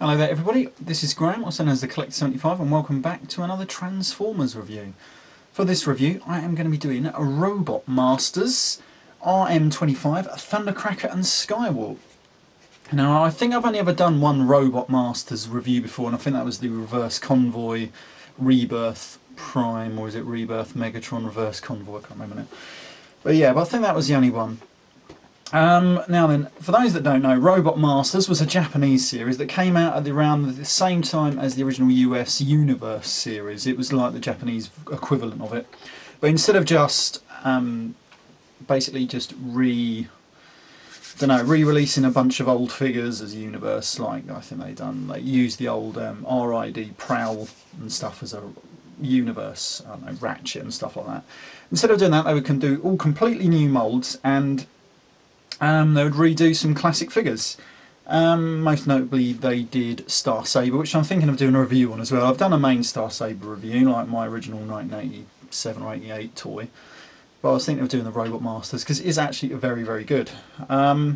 Hello there everybody, this is Graham, also known as the Collector75, and welcome back to another Transformers review. For this review I am going to be doing Robotmasters, RM-25, Thundercracker and Skywalp. Now I think I've only ever done one Robotmasters review before, and I think that was the Reverse Convoy Rebirth Prime, or is it Rebirth Megatron Reverse Convoy, I can't remember now. But yeah, I think that was the only one. Now then, for those that don't know, Robotmasters was a Japanese series that came out at around the same time as the original US Universe series. It was like the Japanese equivalent of it. But instead of just basically just re-releasing a bunch of old figures as Universe, like I think they used the old RID Prowl and stuff as a Universe, I don't know, Ratchet and stuff like that. Instead of doing that, they can do all completely new moulds, and they would redo some classic figures. Most notably they did Star Saber, which I'm thinking of doing a review on as well. I've done a main Star Saber review, like my original 1987 or 88 toy, but I was thinking of doing the Robotmasters because it is actually very, very good. But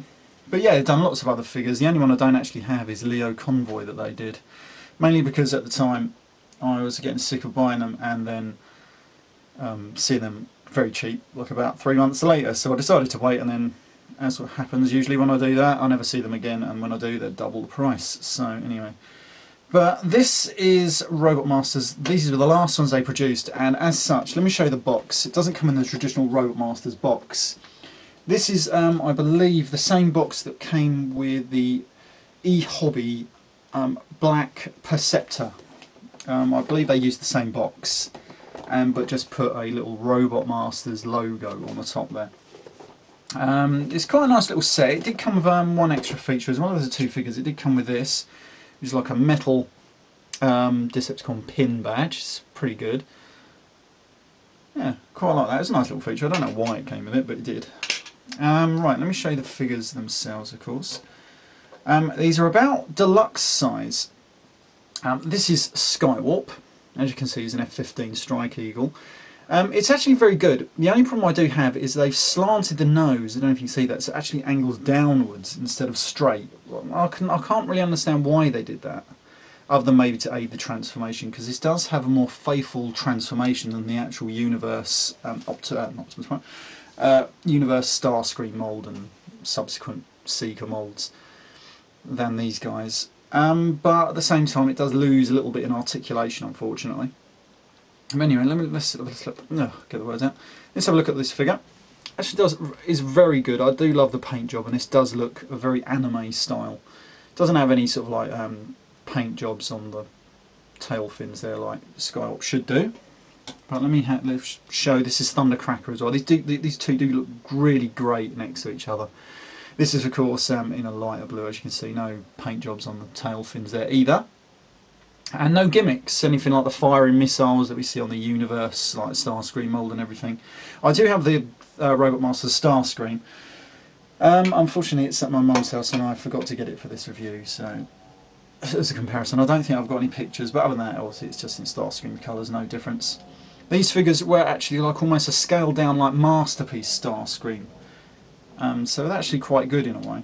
yeah, they've done lots of other figures. The only one I don't actually have is Leo Convoy that they did, mainly because at the time I was getting sick of buying them and then seeing them very cheap, like about 3 months later, so I decided to wait, and then, as what happens usually when I do that, I never see them again, and when I do, they're double the price. So anyway, but this is Robotmasters. These are the last ones they produced, and as such, let me show you the box. It doesn't come in the traditional Robotmasters box. This is, I believe, the same box that came with the eHobby Black Perceptor. I believe they used the same box, but just put a little Robotmasters logo on the top there. It's quite a nice little set. It did come with one extra feature as well as the two figures. It did come with this, which is like a metal Decepticon pin badge. It's pretty good. Yeah, quite like that. It's a nice little feature. I don't know why it came with it, but it did. Right, let me show you the figures themselves, of course. These are about deluxe size. This is Skywalp. As you can see, he's an F-15 Strike Eagle. It's actually very good. The only problem I do have is they've slanted the nose. I don't know if you can see that, so it actually angles downwards instead of straight. I can't really understand why they did that, other than maybe to aid the transformation, because this does have a more faithful transformation than the actual Universe Optimus Prime, Universe Starscream mould and subsequent Seeker moulds than these guys. But at the same time, it does lose a little bit in articulation, unfortunately. Anyway, let's get the words out. Let's have a look at this figure. Actually, is very good. I do love the paint job, and this does look a very anime style. It doesn't have any sort of like paint jobs on the tail fins there, like Skywalp should do. But let's show. This is Thundercracker as well. These two do look really great next to each other. This is, of course, in a lighter blue, as you can see. No paint jobs on the tail fins there either. And no gimmicks, anything like the firing missiles that we see on the Universe, like Starscream mould and everything. I do have the Robotmasters Starscream. Unfortunately, it's at my mum's house and I forgot to get it for this review, so as a comparison, I don't think I've got any pictures, but other than that, obviously, it's just in Starscream colours, no difference. These figures were actually like almost a scaled down, like Masterpiece Starscream. So they're actually quite good in a way.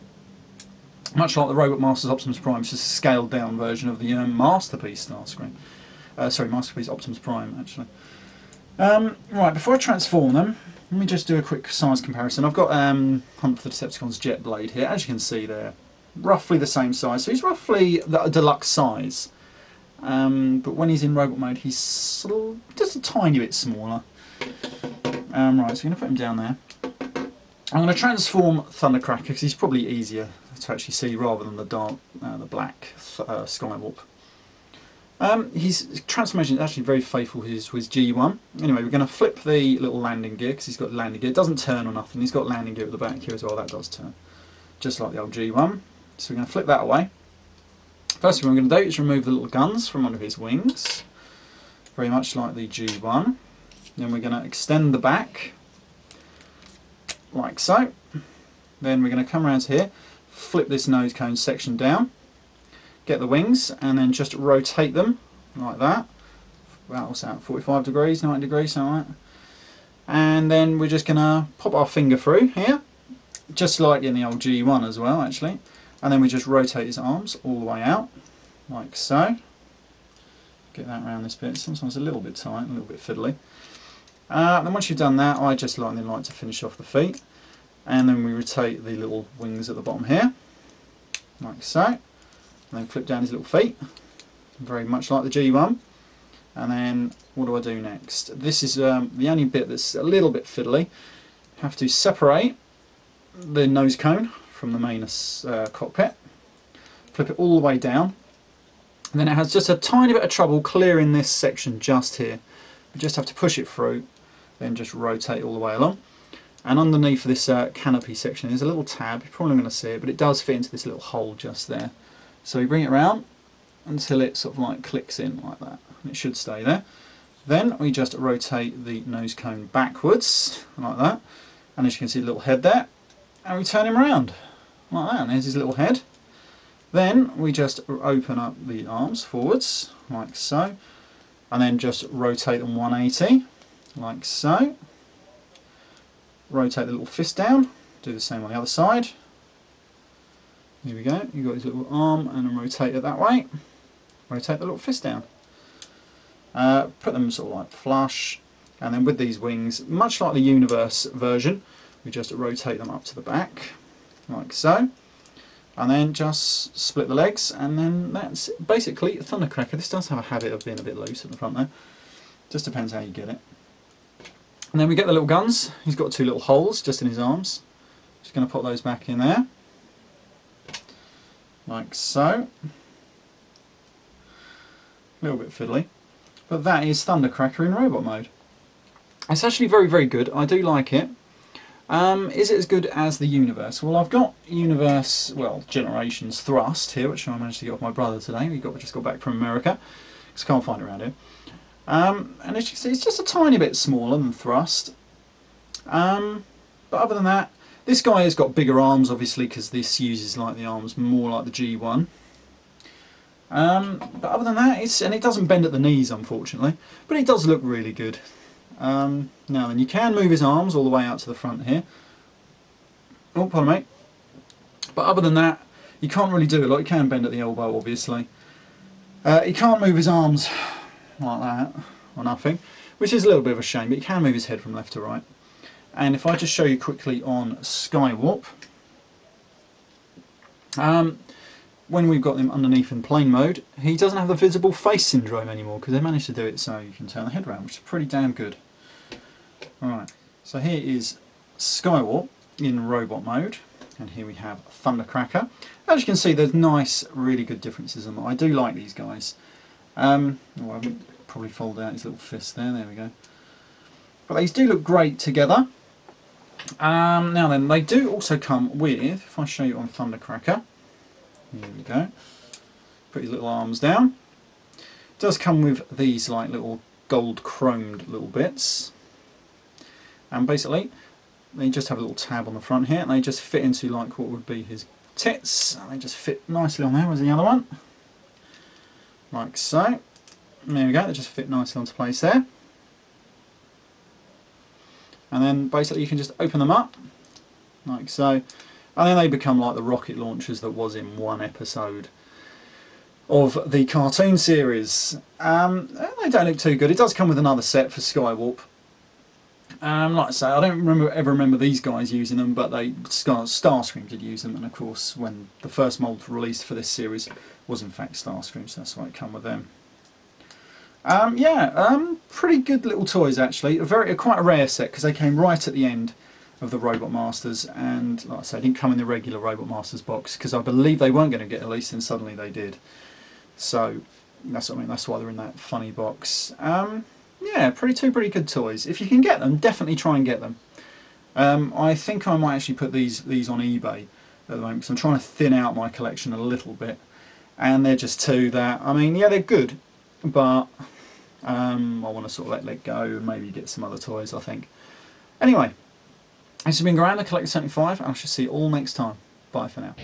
Much like the Robotmasters Optimus Prime, which is a scaled down version of the Masterpiece Starscream. Sorry, Masterpiece Optimus Prime, actually. Right, before I transform them, let me just do a quick size comparison. I've got Hunt for the Decepticons Jet Blade here. As you can see, they're roughly the same size. So he's roughly a deluxe size. But when he's in robot mode, he's just a tiny bit smaller. Right, so I'm going to put him down there. I'm going to transform Thundercracker because he's probably easier to actually see rather than the dark, the black Skywalp. His transformation is actually very faithful to his G1. Anyway, we're going to flip the little landing gear because he's got landing gear. It doesn't turn or nothing. He's got landing gear at the back here as well. That does turn, just like the old G1. So we're going to flip that away. First thing we're going to do is remove the little guns from under his wings, very much like the G1. Then we're going to extend the back, like so. Then we're going to come around to here, flip this nose cone section down, get the wings, and then just rotate them like that. Well, what's that, 45 degrees, 90 degrees, something like that. And then we're just going to pop our finger through here, just like in the old G1 as well, actually. And then we just rotate his arms all the way out. like so. Get that around this bit, sometimes a little bit tight, a little bit fiddly. Then once you've done that, I just like to finish off the feet, and then we rotate the little wings at the bottom here, like so, and then flip down his little feet, very much like the G1. And then what do I do next? This is the only bit that's a little bit fiddly. Have to separate the nose cone from the main cockpit, flip it all the way down, and then it has just a tiny bit of trouble clearing this section just here. You just have to push it through, then just rotate all the way along. And underneath this canopy section there's a little tab. You're probably going to see it, but it does fit into this little hole just there. So we bring it around until it sort of like clicks in like that, and it should stay there. Then we just rotate the nose cone backwards like that, and as you can see, a little head there, and we turn him around like that, and there's his little head. Then we just open up the arms forwards like so, and then just rotate them 180 like so. Rotate the little fist down, do the same on the other side. Here we go, you've got his little arm, and then rotate it that way. Rotate the little fist down. Put them sort of like flush, and then with these wings, much like the Universe version, we just rotate them up to the back like so, and then just split the legs, and then that's basically a Thundercracker. This does have a habit of being a bit loose at the front there, just depends how you get it. And then we get the little guns. He's got two little holes just in his arms. Just going to put those back in there like so. A little bit fiddly, but that is Thundercracker in robot mode. It's actually very, very good. I do like it. Is it as good as the Universe? Well, I've got Universe, well, Generations Thrust here, which I managed to get off my brother today. We just got back from America, because I can't find it around here. And as you can see, it's just a tiny bit smaller than Thrust. But other than that, this guy has got bigger arms, obviously, because this uses like the arms more like the G1. But other than that, it doesn't bend at the knees, unfortunately, but it does look really good. Now then, you can move his arms all the way out to the front here. Oh, pardon me. But other than that, you can't really do a lot. You can bend at the elbow, obviously. He can't move his arms like that, or nothing, which is a little bit of a shame, but you can move his head from left to right. And if I just show you quickly on Skywarp, when we've got him underneath in plane mode, he doesn't have the visible face syndrome anymore, because they managed to do it so you can turn the head around, which is pretty damn good. Alright, so here is Skywarp in robot mode, and here we have Thundercracker. As you can see, there's nice, really good differences in them. I do like these guys. Oh, I haven't probably folded out his little fist there, there we go. But these do look great together. Now then, they do also come with, if I show you on Thundercracker, here we go, put his little arms down. It does come with these like little gold chromed little bits, and basically they just have a little tab on the front here, and they just fit into like what would be his tits, and they just fit nicely on there as the other one, like so. There we go, they just fit nicely onto place there. And then basically you can just open them up like so, and then they become like the rocket launchers that was in one episode of the cartoon series. They don't look too good. It does come with another set for Skywarp. Like I say, I don't ever remember these guys using them, but Starscream did use them, and of course when the first mould released for this series was in fact Starscream, so that's why it come with them. Pretty good little toys actually. Quite a rare set, because they came right at the end of the Robotmasters, and like I say, didn't come in the regular Robotmasters box, because I believe they weren't going to get released, and suddenly they did. So that's what I mean. That's why they're in that funny box. Yeah, pretty good toys. If you can get them, definitely try and get them. I think I might actually put these on eBay at the moment, because I'm trying to thin out my collection a little bit, and they're just two that, I mean, yeah, they're good, but I want to sort of let go and maybe get some other toys, I think. Anyway, this has been Graham, the Collector 75, and I shall see you all next time. Bye for now.